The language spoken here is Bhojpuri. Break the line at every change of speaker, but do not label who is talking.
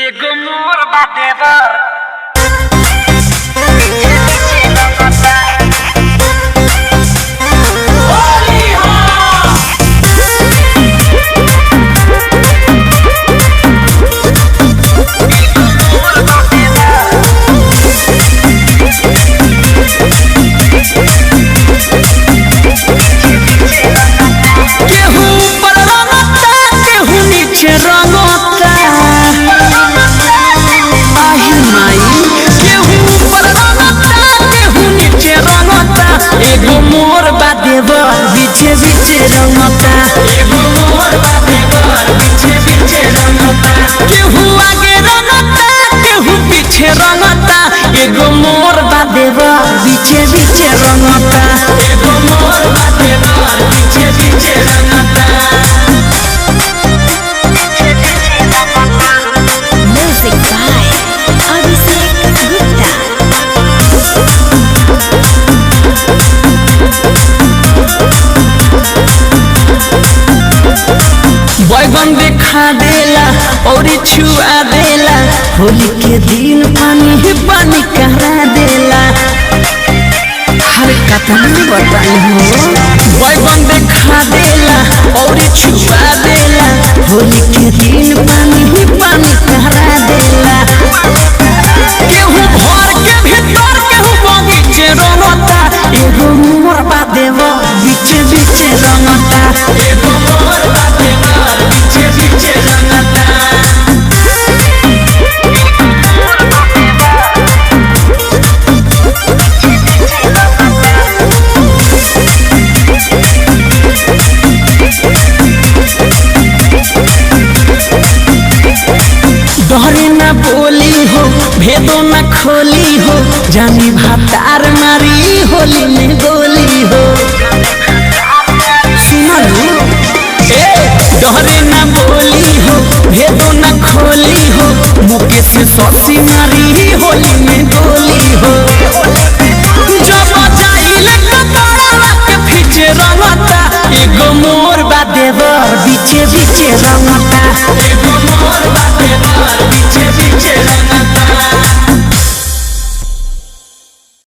एगो मोर बाटे बर
बीचे बीचे रंगता
एगो मोर बाटे बर बीचे बीचे रंगता
केहू आगे रंगता केहू पीछे रंगता एगो मोर बादेवा बीचे बीचे रंगता
एगो मोर बाटे बर बीचे बीचे रंगता
Music by Abhishek Gupta.
बैगन देखा देला और छुआ देला होली के दिन पानी पानी करा देला हर कतना बताई हो बैगन देखा देला और छुआ देला होली के दिन पानी पानी करा देला केहू घर के भीतर केहू बगीचे रंगता एगो मोर बादेवा बीचे बीचे रंगता
एगो मोर बाटे बर बीचे बीचे रंगता
डरे न बोली हो भेदो न खोली हो जानी भातार मारी होली में गोली हो सुनलू डरे न बोली हो भेदो न खोली हो मुके से ससी मारी होली में गोली हो जब जाइले कपड़ा के पीछे रंगता एगो मोर बादेवर बीचे बीचे रंगता